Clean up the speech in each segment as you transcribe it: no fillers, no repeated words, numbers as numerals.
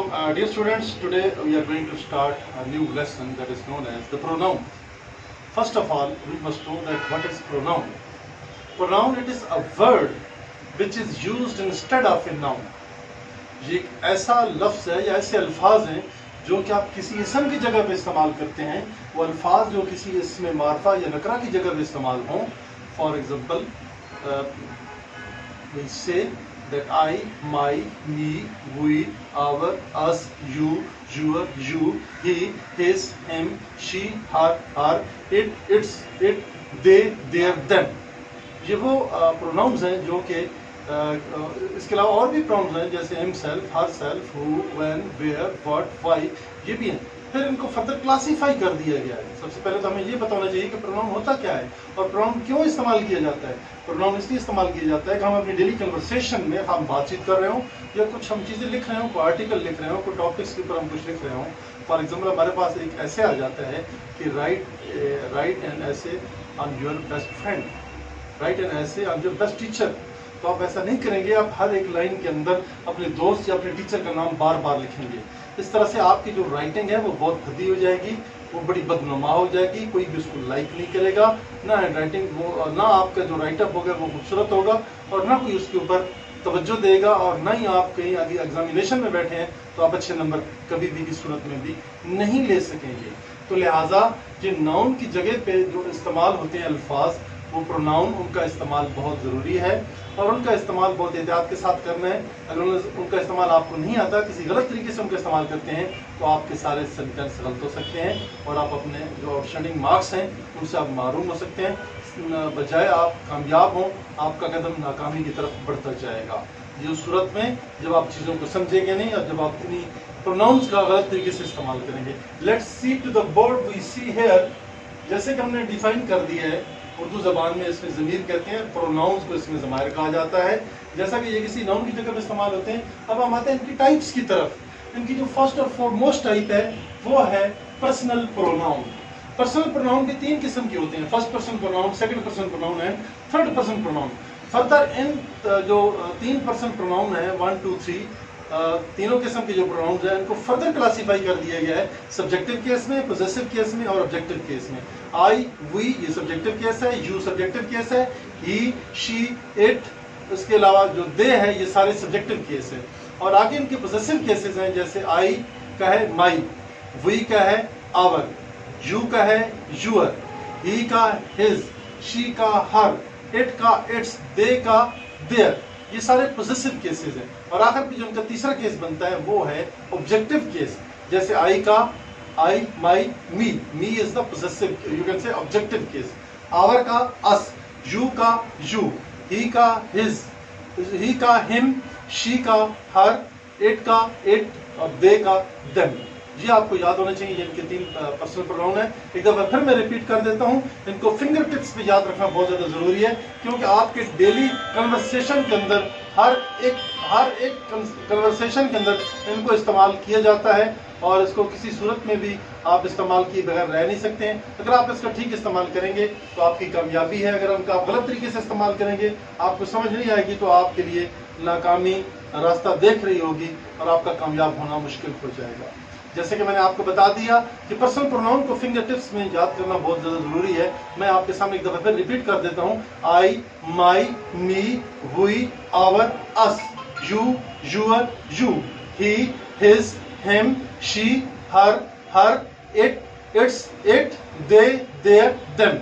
Dear students, today we are going to start a new lesson that is known as the pronoun. First of all, we must know that what is pronoun. Pronoun, it is a word which is used instead of a noun. ये एक ऐसा लफ्ज़ है या ऐसे अल्फाज हैं जो कि आप किसी इसम की जगह पे इस्तेमाल करते हैं. वो अल्फाज जो किसी इसमें मारफा या नकरा की जगह पे इस्तेमाल हों. For example, we say that I, my, me, we, our, us, you, your, you, he, his, him, she, her, it, its, it, they, their, them. ये वो प्रोनाउंस हैं जो कि इसके अलावा और भी प्रोनाउंस हैं जैसे himself, herself, who, when, where, what, why, ये भी हैं. फिर इनको फर्दर क्लासीफाई कर दिया गया है. सबसे पहले तो हमें ये बताना चाहिए कि प्रोनाउन होता क्या है और प्रोनाउन क्यों इस्तेमाल किया जाता है. प्रोनाउन इसलिए इस्तेमाल किया जाता है कि हम अपनी डेली कन्वर्सेशन में हम बातचीत कर रहे हो या कुछ हम चीज़ें लिख रहे हो, कोई आर्टिकल लिख रहे हो, कोई टॉपिक्स के ऊपर हम कुछ लिख रहे हो. फॉर एग्जाम्पल, हमारे पास एक ऐसे आ जाता है कि write an essay on your best friend, write an essay on your best teacher. तो आप ऐसा नहीं करेंगे, आप हर एक लाइन के अंदर अपने दोस्त या अपने टीचर का नाम बार बार लिखेंगे. इस तरह से आपकी जो राइटिंग है वो बहुत भद्दी हो जाएगी, वो बड़ी बदनुमा हो जाएगी, कोई भी उसको लाइक नहीं करेगा. ना हैंड राइटिंग वो, ना आपका जो राइटअप होगा वो खूबसूरत होगा और ना कोई उसके ऊपर तवज्जो देगा, और ना ही आप कहीं आगे एग्जामिनेशन में बैठे हैं तो आप अच्छे नंबर कभी भी किसी सूरत में भी नहीं ले सकेंगे. तो लिहाजा ये नाउन की जगह पे जो इस्तेमाल होते हैं अल्फाज, वो प्रोनाउन, उनका इस्तेमाल बहुत ज़रूरी है और उनका इस्तेमाल बहुत एहतियात के साथ करना है. अगर उनका इस्तेमाल आपको नहीं आता, किसी गलत तरीके से उनका इस्तेमाल करते हैं तो आपके सारे सेंटेंस गलत हो सकते हैं और आप अपने जो आउटस्टैंडिंग मार्क्स हैं उनसे आप महरूम हो सकते हैं. बजाय आप कामयाब हों, आपका कदम नाकामी की तरफ बढ़ता जाएगा. ये उस सूरत में जब आप चीज़ों को समझेंगे नहीं और जब आप इतनी प्रोनाउंस का गलत तरीके से इस्तेमाल करेंगे. Let's see to the board we see here. जैसे कि हमने डिफाइन कर दिया है, उर्दू ज़बान में इसमें ज़मीर कहते हैं, प्रोनाउंस को इसमें ज़मायर कहा जाता है. जैसा कि ये किसी नाउन की जगह पर इस्तेमाल होते हैं. अब हम आते हैं इनकी टाइप्स की तरफ. इनकी जो फर्स्ट और फोरमोस्ट टाइप है वो है पर्सनल प्रोनाउन. पर्सनल प्रोनाउन भी तीन किस्म के होते हैं. First person pronoun, second person pronoun and third person pronoun. Further in जो तीन पर्सन प्रोनाउन है, 1, 2, 3, तीनों किस्म के जो प्रोनाउंस हैं इनको फर्दर क्लासीफाई कर दिया गया है. सब्जेक्टिव केस में, पोजेसिव केस में और ऑब्जेक्टिव केस में. आई, वी ये सब्जेक्टिव केस है, यू सब्जेक्टिव केस है, ही, शी, इट, इसके अलावा जो दे है ये सारे सब्जेक्टिव केस है. और आगे इनके पोजेसिव केसेस हैं, जैसे आई का है माई, वी का है आवर, यू का है यूअर, ही का हिज, शी का हर, इट का इट्स, दे का देयर. ये सारे पोजेसिव केसेस हैं. और आखिर पे जो उनका तीसरा केस बनता है वो है ऑब्जेक्टिव केस. जैसे आई का I, my, me, me is the possessive, you can say objective case. Our का अस, यू का यू, ही का हिज, ही का हिम, शी का हर, इट का इट और दे का देम. ये आपको याद होना चाहिए. ये इनके तीन पर्सनल प्रोनाउन है. एक दफा फिर मैं रिपीट कर देता हूँ. इनको फिंगर टिप्स पे याद रखना बहुत ज़्यादा ज़रूरी है, क्योंकि आपके डेली कन्वर्सेशन के अंदर हर एक कन्वर्सेशन के अंदर इनको इस्तेमाल किया जाता है और इसको किसी सूरत में भी आप इस्तेमाल किए बगैर रह नहीं सकते हैं. अगर आप इसका ठीक इस्तेमाल करेंगे तो आपकी कामयाबी है. अगर उनका आप गलत तरीके से इस्तेमाल करेंगे, आपको समझ नहीं आएगी, तो आपके लिए नाकामी रास्ता देख रही होगी और आपका कामयाब होना मुश्किल हो जाएगा. जैसे कि मैंने आपको बता दिया कि पर्सनल प्रोनाउन को फिंगर टिप्स में याद करना बहुत ज़्यादा ज़रूरी है. मैं आपके सामने एक दफ़ा फिर रिपीट कर देता हूँ. I, my, me, we, our, us, you, your, you, he, his, him, she, her, it, its, it, they, their, them.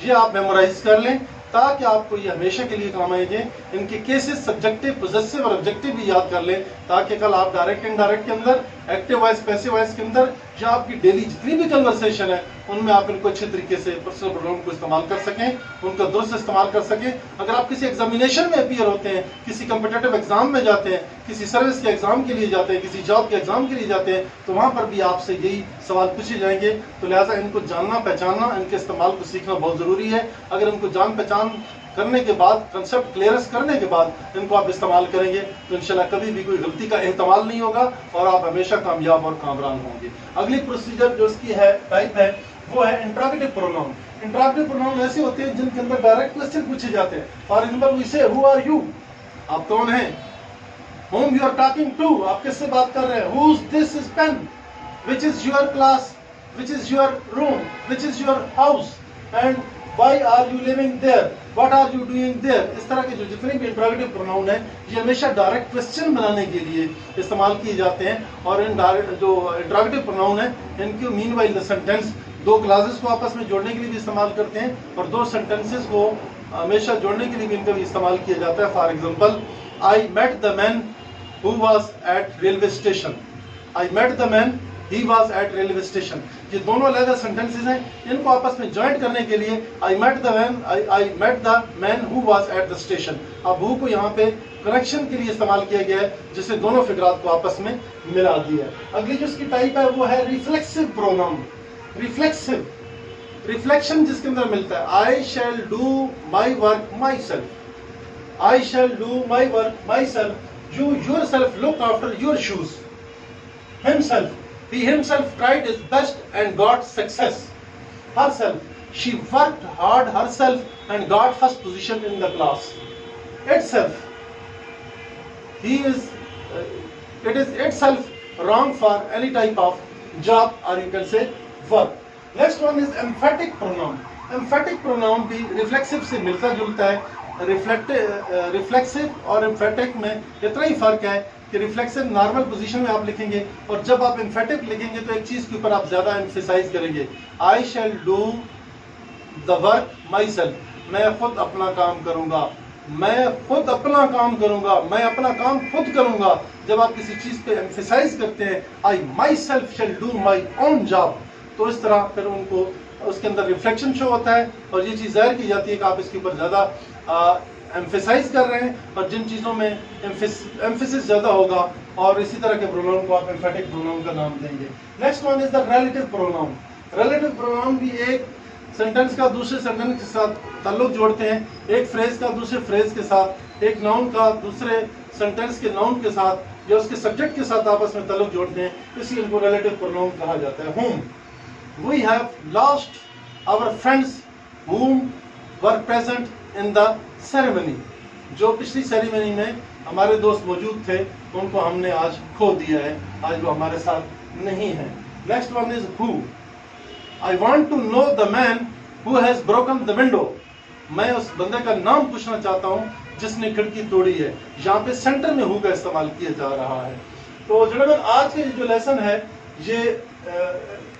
ये आप मेमोराइज कर लें ताकि आपको ये हमेशा के लिए काम आएंगे. इनके केसेस सब्जेक्टिव, पोजेसिव और ऑब्जेक्टिव भी याद कर लें ताकि कल आप डायरेक्ट इनडायरेक्ट के अंदर, एक्टिव वॉइस, पैसिव वॉइस के अंदर, या आपकी डेली जितनी भी कन्वर्सेशन है उनमें आप इनको अच्छे तरीके से पर्सनल प्रोनाउन को इस्तेमाल कर सकें, उनका दुरुस्त इस्तेमाल कर सकें. अगर आप किसी एग्जामिनेशन में अपीयर होते हैं, किसी कम्पिटेटिव एग्जाम में जाते हैं, किसी सर्विस के एग्जाम के लिए जाते हैं, किसी जॉब के एग्जाम के लिए जाते हैं, तो वहाँ पर भी आपसे यही सवाल पूछे जाएंगे. तो लिहाजा इनको जानना, पहचानना, इनके इस्तेमाल को सीखना बहुत ज़रूरी है. अगर इनको जान पहचान करने के बाद, कंसेप्ट क्लियरेंस करने के बाद इनको आप इस्तेमाल करेंगे तो इंशाल्लाह कभी भी कोई गलती का एहतमाल नहीं होगा और आप हमेशा कामयाब और कामरान होंगे. अगली प्रोसीजर जो इसकी है, टाइप है, वो है इंटरोगेटिव प्रोनाउन. इंटरोगेटिव प्रोनाउन ऐसे होते हैं जिनके अंदर डायरेक्ट क्वेश्चन पूछे जाते हैं. फॉर एग्जांपल, वी से हु आर यू, आप कौन हैं. whom you are talking to, आप किससे बात कर रहे हैं? whose this is pen, which is your class, which is your room, which is your house, and why are you living there, what are you doing there. इस तरह के जो जितने भी इंट्रोगेटिव प्रोनाउन है ये हमेशा डायरेक्ट क्वेश्चन बनाने के लिए इस्तेमाल किए जाते हैं, और इन डायरेक्ट जो इंट्रोगेटिव प्रोनाउन है इनको मीनवाइल द सेंटेंस दो क्लासेस को आपस में जोड़ने के लिए भी इस्तेमाल करते हैं, और दो सेंटेंसेस को हमेशा जोड़ने के लिए भी इनका भी इस्तेमाल किया जाता है. For example, I met the man who was at railway station. I met the man he was at railway station. ये दोनों अलग सेंटेंसेस हैं, इनको आपस में ज्वाइंट करने के लिए I met the man who was at the station. अब हु को यहाँ पे कनेक्शन के लिए इस्तेमाल किया गया है, जिससे दोनों फिगरात को आपस में मिला दिया. अगली जो इसकी टाइप है वो है रिफ्लेक्सिव प्रोनाउन. रिफ्लेक्सिव, रिफ्लेक्शन जिसके अंदर मिलता है. I shall do my work myself. I shall do my work myself. You yourself look after your shoes. Himself, he himself tried his best and got success. Herself, she worked hard herself and got first position in the class. Itself, it is itself wrong for any type of job, or you can say work. Next one is emphatic pronoun. Emphatic pronoun भी reflexive से मिलता जुलता है. Reflexive और emphatic में इतना ही फर्क है कि रिफ्लेक्सिव नॉर्मल पोजीशन में आप लिखेंगे, और जब आप एम्फेटिक लिखेंगे तो एक चीज के ऊपर आप ज्यादा एम्फेसाइज करेंगे. I shall do the work myself. मैं खुद अपना काम करूंगा, मैं खुद अपना काम करूंगा, मैं अपना काम खुद करूंगा. जब आप किसी चीज पे एम्फेसाइज करते हैं, I myself shall do my own job, तो इस तरह फिर उनको उसके अंदर रिफ्लेक्शन शो होता है, और ये चीज जाहिर की जाती है कि आप इसके ऊपर ज्यादा एम्फेसाइज कर रहे हैं, और जिन चीज़ों में एम्फेसिस ज़्यादा होगा, और इसी तरह के प्रोनाउन को आप एम्फेटिक प्रोनाउन का नाम देंगे. Next one is the relative pronoun. Relative pronoun भी एक सेंटेंस का दूसरे सेंटेंस के साथ ताल्लुक जोड़ते हैं, एक फ्रेज का दूसरे फ्रेज के साथ, एक नाउन का दूसरे सेंटेंस के नाउन के साथ या उसके सब्जेक्ट के साथ आपस में ताल्लुक जोड़ते हैं, इसलिए इनको रिलेटिव प्रोनाउन कहा जाता है. whom we have lost our friends whom were present in the ceremony. जो पिछली सेरेमनी में हमारे दोस्त मौजूद थे उनको हमने आज खो दिया है, आज वो हमारे साथ नहीं है. Next one is who. I want to know the man who has broken the window. मैं उस बंदे का नाम पूछना चाहता हूँ जिसने खिड़की तोड़ी है. यहाँ पे सेंटर में who का इस्तेमाल किया जा रहा है. तो जनाब आज के जो लेसन है ये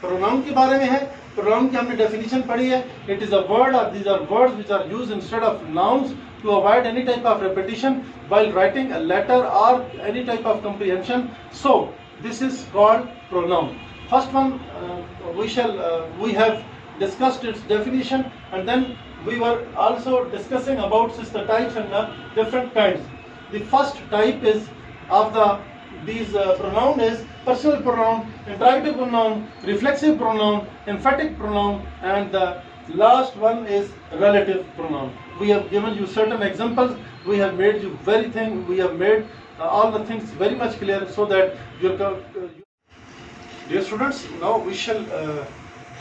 प्रोनाउन के बारे में है. प्रोनाउन की हमने डेफिनेशन पढ़ी है. इट इज अ वर्ड और these are words which are used instead of nouns to avoid any type of repetition while writing a letter or any type of comprehension. So this is called pronoun. First one we have discussed its definition, and then we were also discussing about the types and the different kinds. The first type is of these pronoun is personal pronoun, interrogative pronoun, reflexive pronoun, emphatic pronoun, and the last one is relative pronoun. We have given you certain examples. We have made you we have made all the things very much clear so that your dear students, now we shall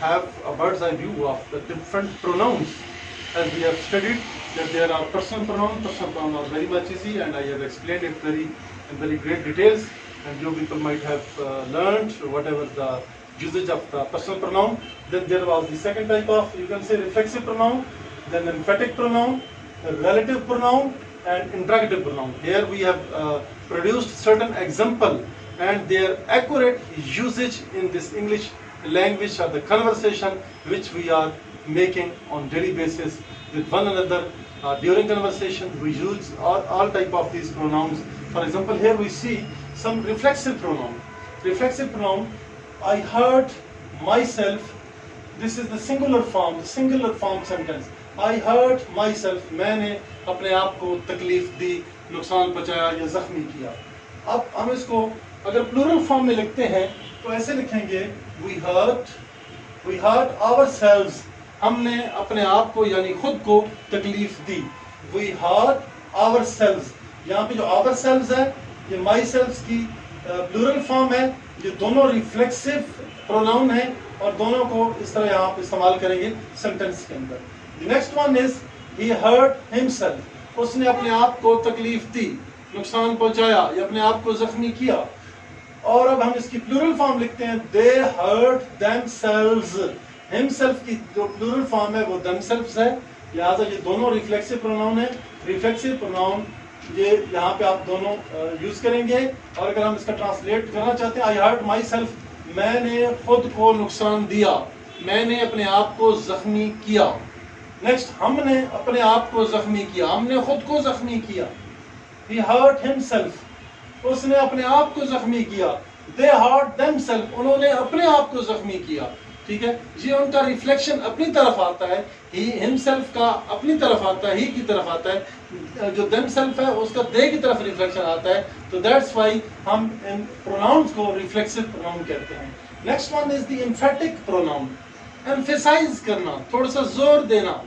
have a bird's eye view of the different pronouns. As we have studied that there are personal pronouns are very much easy, and I have explained it in very great details, and you people might have learned whatever the usage of the personal pronoun. Then there was the second type of, you can say, reflexive pronoun, then emphatic pronoun, relative pronoun, and interrogative pronoun. Here we have produced certain example and their accurate usage in this English language or the conversation which we are making on daily basis with one another. During conversation we use all type of these pronouns. For example, here we see some reflexive pronoun. Reflexive pronoun, I hurt myself. This is the singular form sentence. I hurt myself. मैंने अपने आप को तकलीफ दी, नुकसान पहुंचाया या जख्मी किया. अब हम इसको अगर प्लूरल फॉर्म में लिखते हैं तो ऐसे लिखेंगे, we hurt ourselves. हमने अपने आप को यानी खुद को तकलीफ दी. We hurt ourselves. यहाँ पे जो ourselves है ये myself की प्लूरल फॉर्म है. ये दोनों रिफ्लेक्सिव प्रोनाउन है और दोनों को इस तरह आप इस्तेमाल करेंगे सेंटेंस के अंदर. The next one is he hurt himself. उसने अपने आप को तकलीफ दी. नुकसान पहुंचाया या अपने आप को जख्मी किया। और अब हम इसकी प्लूरल फॉर्म लिखते हैं, दे हर्ट देमसेल्व्स। हिमसेल्फ की जो प्लूरल फॉर्म है वो देमसेल्व्स है, लिहाजा ये दोनों रिफ्लेक्सिव प्रोनाउन है। रिफ्लेक्सिव प्रोनाउन ये यहाँ पे आप दोनों यूज करेंगे। और अगर हम इसका ट्रांसलेट करना चाहते हैं, आई हर्ट माई सेल्फ, मैंने खुद को नुकसान दिया, मैंने अपने आप को जख्मी किया। नेक्स्ट, हमने अपने आप को जख्मी किया, हमने खुद को जख्मी किया। He hurt himself, उसने अपने आप को जख्मी किया। They hurt themselves, उन्होंने अपने आप को जख्मी किया। ठीक है, ये उनका रिफ्लेक्शन अपनी तरफ आता है। ही हिमसेल्फ का अपनी तरफ आता है, ही की तरफ आता है। जो themself है उसका they की तरफ रिफ्लेक्शन आता है। तो दैट्स व्हाई हम इन प्रोनाउंस को रिफ्लेक्सिव प्रोनाउन कहते हैं। Next one is the emphatic pronoun. Emphasise करना, थोड़ा सा जोर देना।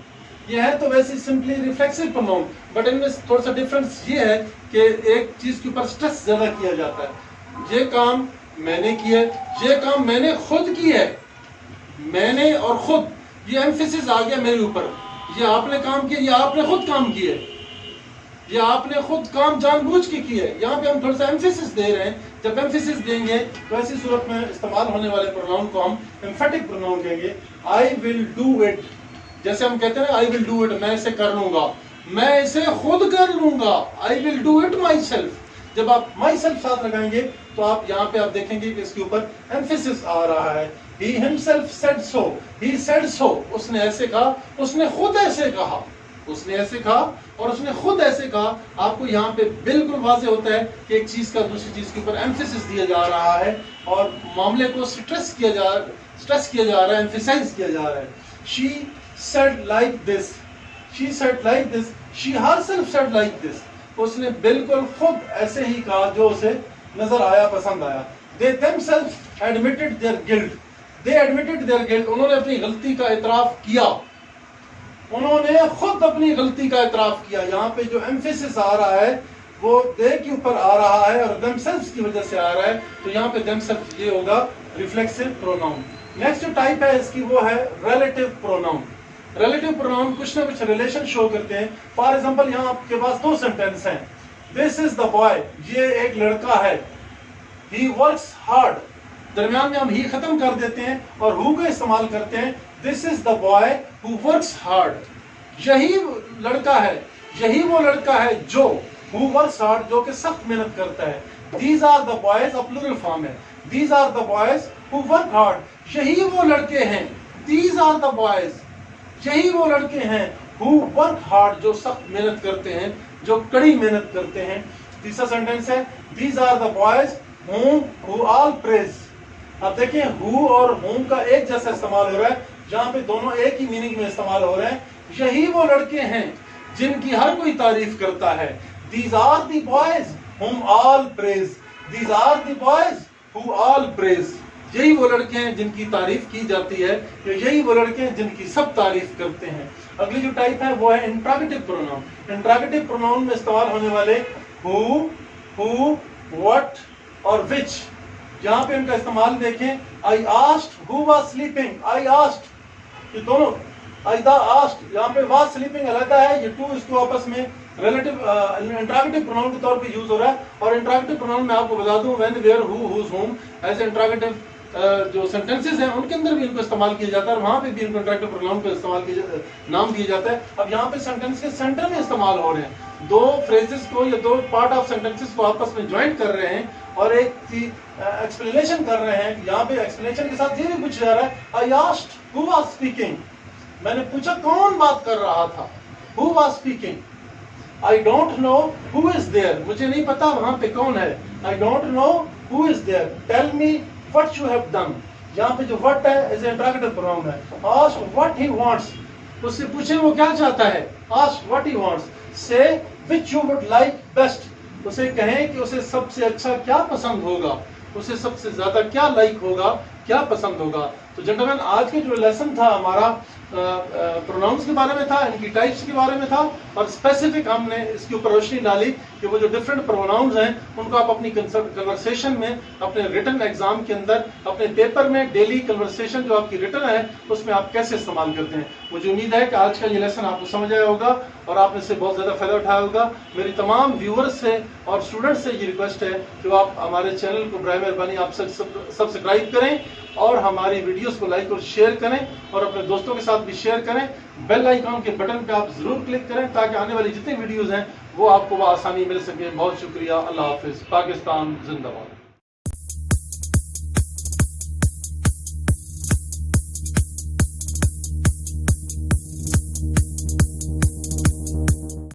ये है तो वैसे सिंपली रिफ्लेक्सिव प्रोनाउन, बट इनमें थोड़ा सा डिफरेंस ये है कि एक चीज के ऊपर स्ट्रेस ज्यादा किया जाता है। ये काम मैंने किया, ये काम मैंने खुद किया है। मैंने और खुद, ये एम्फेसिस आ गया मेरे ऊपर। ये आपने काम किया, ये आपने खुद काम किया, ये आपने खुद काम जानबूझ के किया है। यहाँ पे हम थोड़ा सा एम्फेसिस दे रहे हैं। जब एम्फेसिस देंगे तो ऐसी सूरत में इस्तेमाल होने वाले प्रोनाउन को हम एम्फेटिक प्रोनाउन कहेंगे। आई विल डू इट, जैसे हम कहते हैं आई विल डू इट, मैं इसे कर लूंगा, मैं इसे खुद कर लूंगा। I will do it my self. जब आप माई सेल्फ साथ लगाएंगे तो आप यहाँ पे आप देखेंगे कि इसके ऊपर एम्फेसिस आ रहा है। He himself said so, he said so, उसने ऐसे कहा, उसने खुद ऐसे कहा, उसने ऐसे कहा और उसने खुद ऐसे कहा। आपको यहाँ पे बिल्कुल वाज़ेह होता है कि एक चीज का दूसरी चीज के ऊपर एम्फेसिस दिया जा रहा है और मामले को स्ट्रेस किया जा रहा है, एम्फेसाइज किया जा रहा है। She said like this, she said like this, she herself said like this, उसने बिल्कुल खुद ऐसे ही कहा जो उसे नजर आया, पसंद आया। They themselves admitted their guilt, they admitted their guilt, उन्होंने अपनी गलती का इतराफ किया, उन्होंने खुद अपनी गलती का इतराफ किया। यहाँ पे जो एम्फेसिस आ रहा है वो दे के ऊपर आ रहा है और themselves की वजह से आ रहा है, तो यहाँ पे themselves ये होगा रिफ्लेक्सिव प्रोनाउन। नेक्स्ट जो टाइप है इसकी वो है रिलेटिव प्रोनाउन। रिलेटिव प्रोनाउन कुछ ना कुछ रिलेशन शो करते हैं। फॉर एग्जांपल यहाँ आपके पास दो सेंटेंस हैं। दिस इज द बॉय, ये एक लड़का है। ही वर्क्स हार्ड, दरमियान में हम ही खत्म कर देते हैं और हु का इस्तेमाल करते हैं। This is the boy who works hard, यही लड़का है, यही वो लड़का है जो हु वर्क्स हार्ड, जो कि सख्त मेहनत करता है। दीज आर द बॉयज, अब प्लूरल फॉर्म है। These are the boys who work hard, यही वो लड़के हैं। दीज आर द बॉयज, यही वो लड़के हैं हु वर्क हार्ड, जो सख्त मेहनत करते हैं, जो कड़ी मेहनत करते हैं। तीसरा सेंटेंस है these are the boys who all praise. अब देखिए हु और हुम का एक जैसा इस्तेमाल हो रहा है, जहां पे दोनों एक ही मीनिंग में इस्तेमाल हो रहे हैं। यही वो लड़के हैं जिनकी हर कोई तारीफ करता है। These are the boys whom all praise, these are the boys who all praise, यही वो लड़के हैं जिनकी तारीफ की जाती है, यही वो लड़के हैं जिनकी सब तारीफ करते हैं। अगली जो टाइप है वो है इंट्रोगेटिव प्रोनाउन। इंट्रोगेटिव प्रोनाउन में इस्तेमाल होने वाले हु, व्हाट और विच, यहाँ पे उनका इस्तेमाल देखें। आई asked who was sleeping, I asked, ये दोनों आइदा आस्क्ड, यहाँ पे वाज स्लीपिंग अलग है, ये टू इसको आपस में रिलेटिव इंट्रोगेटिव प्रोनाउन के तौर पे यूज हो रहा है। और इंट्रोगेटिव प्रोनाउन में आपको बता दूं, व्हेन, वेयर, हु, हुज, हुम, ऐसे इंट्रोगेटिव जो सेंटेंसेस हैं उनके अंदर भी इनको इस्तेमाल किया जाता है और वहां पे भी इनको इंट्रोगेटिव प्रोनाउन को इस्तेमाल किया, नाम दिया जाता है। अब यहाँ पे सेंटेंस के सेंटर में इस्तेमाल हो रहे हैं, दो फ्रेजेस को या दो पार्ट ऑफ सेंटेंसेस को आपस में ज्वाइंट कर रहे हैं और एक एक्सप्लेनेशन कर रहे हैं। यहाँ पे एक्सप्लेनेशन के साथ ये भी पूछा जा रहा है, I asked who was speaking, मैंने पूछा कौन बात कर रहा था। Who was speaking. I don't know who is there, मुझे नहीं पता वहां पे कौन है। I don't know who is there. Tell me what you have done, यहाँ पे जो व्हाट है इज इंट्रोगेटिव प्रोनाउन है। आस्क व्हाट ही वांट्स, उससे पूछे वो क्या चाहता है। Ask what he wants. Say which you would like best, उसे कहें कि उसे सबसे अच्छा क्या पसंद होगा, उसे सबसे ज्यादा क्या लाइक होगा, क्या पसंद होगा। तो जेंटलमैन आज के जो लेसन था हमारा प्रोनाउंस के बारे में था, इनकी टाइप्स के बारे में था, और स्पेसिफिक हमने इसके ऊपर रोशनी डाली कि वो जो डिफरेंट प्रोनाउंस हैं उनको आप अपनी कन्वर्सेशन में, अपने रिटन एग्जाम के अंदर, अपने पेपर में, डेली कन्वर्सेशन जो आपकी रिटन है उसमें आप कैसे इस्तेमाल करते हैं। मुझे उम्मीद है कि आज का ये लेसन आपको समझ आया होगा और आपने इससे बहुत ज़्यादा फायदा उठाया होगा। मेरी तमाम व्यूअर्स से और स्टूडेंट्स से ये रिक्वेस्ट है कि आप हमारे चैनल को बराए मेहरबानी आप सब्सक्राइब करें और हमारी वीडियोस को लाइक और शेयर करें और अपने दोस्तों के साथ भी शेयर करें। बेल आइकॉन के बटन पे आप जरूर क्लिक करें ताकि आने वाली जितनी वीडियोस हैं वो आपको आसानी मिल सके। बहुत शुक्रिया। अल्लाह हाफिज। पाकिस्तान जिंदाबाद।